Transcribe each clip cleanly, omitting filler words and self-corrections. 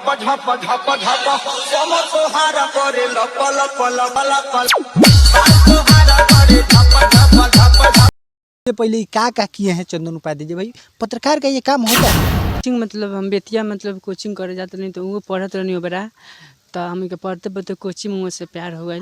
झप झप झप झप समर सोहारा करे लप लप लप लप सोहारा करे झप झप झप झप। पहले क्या किए हैं चंदन उपाध्याय जी भाई? पत्रकार का ये काम होता है। कोचिंग मतलब हम बेतिया मतलब कोचिंग करे जाते नहीं तो वो पढ़त रहनी ओबरा तो हम के पढ़ते पढ़ते कोचिंग में से प्यार हो गई।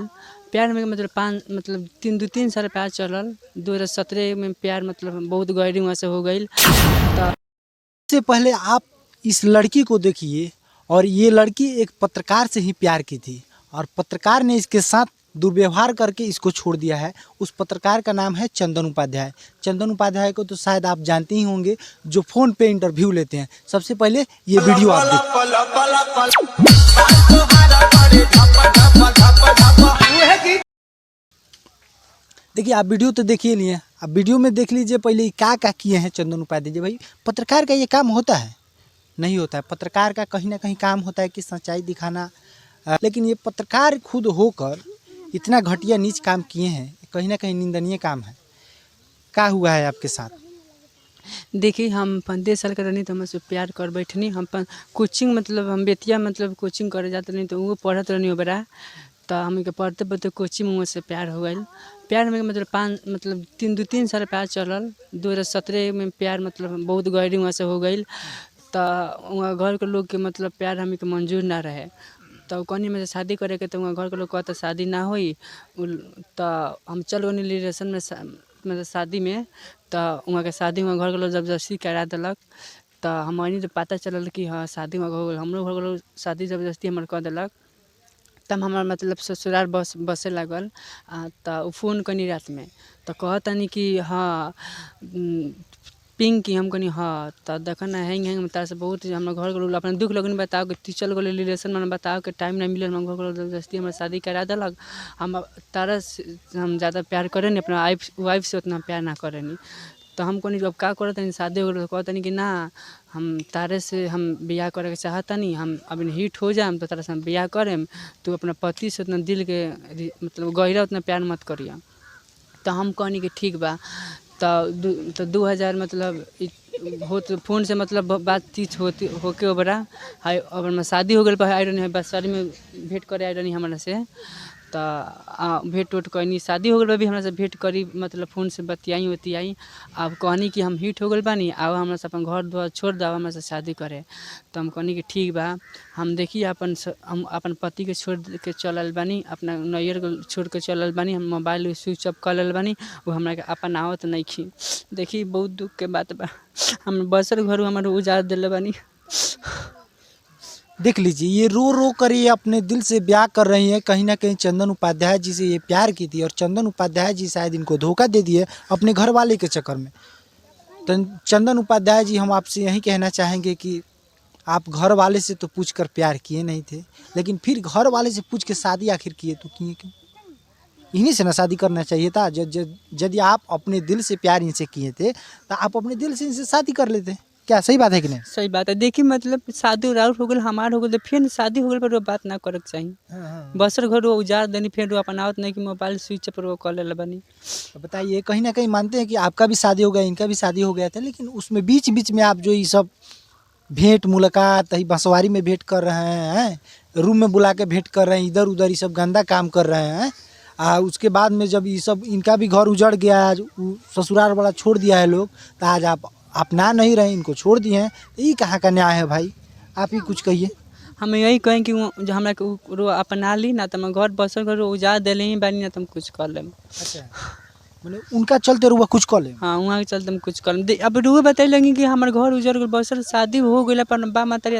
प्यार में मतलब दो तीन साल प्यार चलल। 2017 में प्यार मतलब बहुत गहरी वहाँ से हो गई। तो इससे पहले आप इस लड़की को देखिए, और ये लड़की एक पत्रकार से ही प्यार की थी और पत्रकार ने इसके साथ दुर्व्यवहार करके इसको छोड़ दिया है। उस पत्रकार का नाम है चंदन उपाध्याय। चंदन उपाध्याय को तो शायद आप जानते ही होंगे, जो फ़ोन पे इंटरव्यू लेते हैं। सबसे पहले ये वीडियो आप देखिए। आप वीडियो तो देखिए नहीं है, आप वीडियो में देख लीजिए पहले क्या किए हैं चंदन उपाध्याय जी भाई। पत्रकार का ये काम होता है? नहीं होता है। पत्रकार का कहीं ना कहीं काम होता है कि सच्चाई दिखाना, लेकिन ये पत्रकार खुद होकर इतना घटिया नीच काम किए हैं, कहीं ना कहीं निंदनीय काम है। क्या हुआ है आपके साथ? देखिए हम 15 साल का रहनी तो हमसे प्यार कर बैठनी। हम कोचिंग मतलब हम बेतिया मतलब कोचिंग करे जाते नहीं तो वो पढ़त रहनी ओबरा तो हम के पढ़ते पढ़ते कोचिंग में से प्यार हो गई। प्यार में मतलब दो तीन साल प्यार चलल। 2017 में प्यार मतलब बहुत गहरी वहाँ से हो गई। तो वहाँ घर के लोग के मतलब प्यार हमें के मंजूर ना रहे। तो कहीं में से शादी करे के तो वहाँ घर के लोग कहते शादी ना हुई। तो हम चल गए रिलेशन में मतलब शादी में। तो वहाँ के शादी में घर के लोग ज़बरदस्ती करा दिलक। तो हमारी तो पता चलल कि हाँ शादी में हो गई। हम लोग घर के लोग शादी ज़बरदस्ती हमारे कर दिलक। तब हमार मतलब ससुराल बसे लागल। तो फ़ोन कनी रात में तो कहतनी कि हाँ पिंक की हम कनी हाँ। तो देखा ना हैंग तार से बहुत हमारे घर के लोग अपना दुख लगन बताओ कि चल गए रिलेशन में बताओ कि टाइम नहीं मिले। हमारे घर के लोग जबरदस्ती हमारे शादी करा दिलक। हम तारा से हम ज़्यादा प्यार करें नहीं, अपना वाइफ से उतना प्यार ना करें। तो हम कनी जब का करत नहीं शादी हो गई तो कहतनी कि ना हम तारे से हम बियाह करे के चाहता नहीं। हम अभी हिट हो जाए तो तारा से हम बियाह करें। तो अपना पति से उतना दिल के मतलब गहरा उतना प्यार मत करिए। तो हम कहनी कि ठीक बा। तो 2000 मतलब होत फ़ोन से मतलब बातचीत होती होके ओबरा हाई अब में शादी हो गई पर आई रही बस शादी में भेंट करे आई रही हमारा से। तो भेंट उठ कनी शादी हो गई भी हमरा से भेंट करी मतलब फ़ोन से बतियाई। अब कहनी कि हम हिट हो गए बानी आओ हमरा से अपन घर द्वार छोड़ दो हमरा से शादी करे। तो हम कहनी कि ठीक बा। हम देखिए हम अपन पति के छोड़ के चलल बानी, अपना नैयर को छोड़ के चलल बानी। हम मोबाइल स्विच ऑफ कर लेल बानी, वो हमरा के अपन आवत नहीं खी। देखिए बहुत दुख के बात बा। हम बसर घर हमारे उजाड़ दिले बानी। देख लीजिए, ये रो रो कर ये अपने दिल से ब्याह कर रही हैं। कहीं ना कहीं चंदन उपाध्याय जी से ये प्यार की थी और चंदन उपाध्याय जी शायद इनको धोखा दे दिए अपने घर वाले के चक्कर में। तो चंदन उपाध्याय जी, हम आपसे यही कहना चाहेंगे कि आप घर वाले से तो पूछ कर प्यार किए नहीं थे, लेकिन फिर घर वाले से पूछ के शादी आखिर किए तो किए क्यों? इन्हीं से ना शादी करना चाहिए था। यदि आप अपने दिल से प्यार इनसे किए थे तो आप अपने दिल से इनसे शादी कर लेते। क्या सही बात है कि नहीं? सही बात है। देखिए मतलब शादी राउर हो गई हमार हो गई फिर शादी हो गई पर वो बात ना करे के चाहिए। बसर घर वो उजाड़ देनी फिर वो अपन आवत नहीं कि मोबाइल स्विच पर वो कर ले बनी। बताइए, कहीं ना कहीं मानते हैं कि आपका भी शादी हो गया, इनका भी शादी हो गया था, लेकिन उसमें बीच बीच में आप जो ये सब भेंट मुलाकात बंसवारी में भेंट कर रहे हैं, रूम में बुला के भेंट कर रहे हैं, इधर उधर ये सब गंदा काम कर रहे हैं। उसके बाद में जब ये सब इनका भी घर उजड़ गया, आज ससुराल वाला छोड़ दिया है लोग, तो आज आप अपना नहीं रहे, इनको छोड़ दिए हैं। तो ये कहाँ का न्याय है भाई? आप ही कुछ कहिए। हम यही कहें कि जो हमरा के अपना ली ना तो हम घर बसर घर उजाड़ दिले ही बानी ना तो हम कुछ कर लें। अच्छा, मतलब उनका चलते रुआ कुछ कर ले? हाँ वहाँ के चलते हम कुछ कर लें। अब रुए बतैलेंगे कि हमारे घर उजड़ गए बसर शादी हो गई पर बा मातारी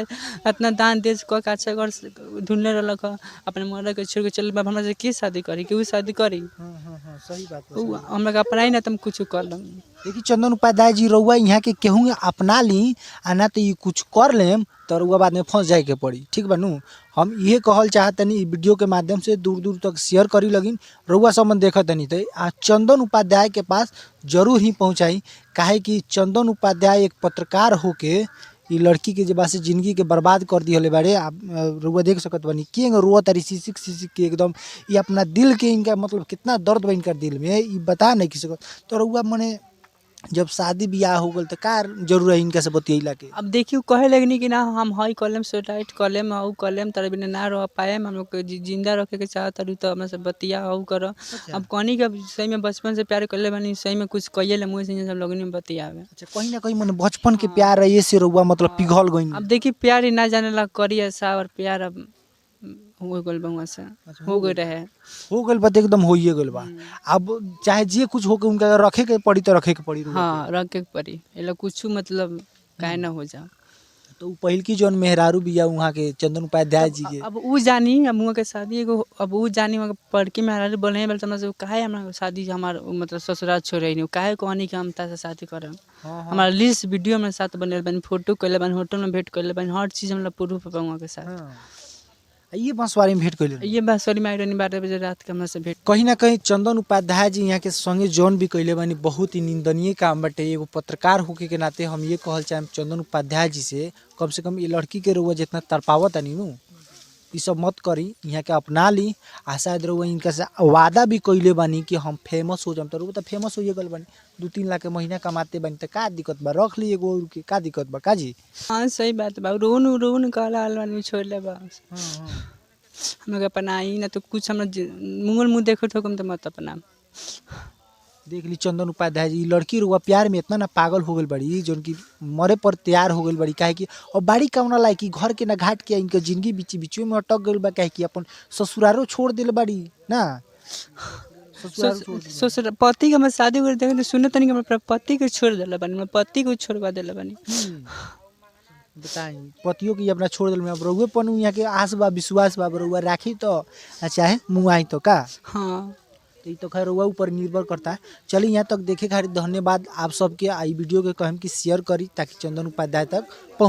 इतना दान देश कह के अच्छा घर ढूंढने रख अपने मर्द के छोड़ के चल हमरा से की शादी करी कि शादी करी। हाँ, सही बात है। हमरा के अपना ही ना तो हम कुछ कर लें। देखिए चंदन उपाध्याय जी, रउआ यहाँ के केहूँ अपना ली आ ना तो ये कुछ कर लेम तो रउआ बाद में फंस जाए के पड़ी। ठीक बा नू? हम ये कहल चाहतनी वीडियो के माध्यम से दूर दूर तक शेयर करी लगिन, रउआ समझ देखतनी तो चंदन उपाध्याय के पास जरूर ही पहुँचाई। काहे कि चंदन उपाध्याय एक पत्रकार होके ये लड़की के जब से जिंदगी के बर्बाद कर दिए बारे। आप रुआ देख सकत बनी कि रुआ तारी सिसिक के एकदम ये अपना दिल के इनका मतलब कितना दर्द बा इनका दिल में, ये बता नहीं कि सकत। तो रुआ मने जब शादी ब्याह हो गल तो का जरूर है इनका से बतियैला के? अब देखियो कहे लगनी कि ना हम हई कॉलेम सुसाइड कॉलेम हऊ कॉलेम तारे बिना ना रह पाए हम लोग के जिंदा रखे के चाहत तारू तो हमरा से बतिया हऊ कर। अब कहनी के सही में बचपन से प्यार करले बानी सही में कुछ कहिए ले मुँह से सब लोग में बतियावे। अच्छा, कहीं ना कहीं मन बचपन के प्यार है ये से रउआ मतलब पिघल गई? अब देखी प्यार ही ना जाने ला करी ऐसा और प्यार अब हो गल बउआ से हो गए रहे हो गल बा तो एकदम होइए गल बा। अब चाहे जे कुछ हो के उनका रखे के पड़ी तो रखे के पड़ी रउआ हाँ रखे के पड़ी एला कुछ मतलब काहे ना हो जा। के। तो उ पहिल की जौन मेहरारू बिया वहाँ के चंदन उपाध्याय जी के अब उ जानी अब मुआ के शादी एगो अब उ जानी वहाँ पढ़ में हमारे बोले बोलते मतलब काहे हमरा शादी हमार मतलब ससुराल छोड़े नहीं काहे कहनी कि हम तासे शादी करम। हमारा लिस्ट वीडियो में साथ बनल बनी फोटो कइले बनी होटल में भेंट कइले बनी हर चीज मतलब प्रूफ बा वहाँ के साथ। ये बांसवारी में भेंट कइले? ये बात सॉरी माई रहनी 12 बजे रात के हमरा से भेंट। कहीं ना कहीं चंदन उपाध्याय जी यहाँ के संगे जौन भी कइले बानी बहुत ही निंदनीय काम बाटे। एगो पत्रकार होके के नाते हम ये कहल चाहेम चंदन उपाध्याय जी से कम ये लड़की के रउआ जितना तड़पावत तानी नु ई सब मत करी, यहाँ के अपना ली। आ शायद रउआ इनका से वादा भी कइले बानी कि हम फेमस हो जाम। तो रउआ तो फेमस होइए गल बानी, 2-3 लाख के महीना कमाते बानी तो का दिक्कत बा? रख ली एगो और के का दिक्कत बा का जी? हाँ सही बात बा रोन कहला अलवानी छोड़ ले बा हम लोग अपनाई ना तो कुछ हमरा मुंगल मुंह देखो तो कम तो मत अपना। देख ली चंदन उपाध्याय जी लड़की रुआ प्यार में इतना ना पागल हो गई बड़ी जो उनकी मरे पर तैयार हो गई बड़ी। काहे कि और बाड़ी कौना लायक कि घर के ना घाट के इनका जिंदगी बीच में अटक गई बा। काहे कि अपन ससुरारो छोड़ दिल बड़ी ना ससुर पति के हम शादी कर देखे सुने तनी हमरा पति के छोड़ देला बानी मैं पति को छोड़वा देला बानी। बताई पतियों की अपना छोड़ दिल में अब रउए पनु यहाँ के आस बा विश्वास बा रउआ राखी तो चाहे मुँह आई तो का। हाँ तो ये तो खैर रउआ ऊपर निर्भर करता है। चलिए यहाँ तक देखे खातिर धन्यवाद आप सबके। आई वीडियो के कहम कि शेयर करी ताकि चंदन उपाध्याय तक पहुँच।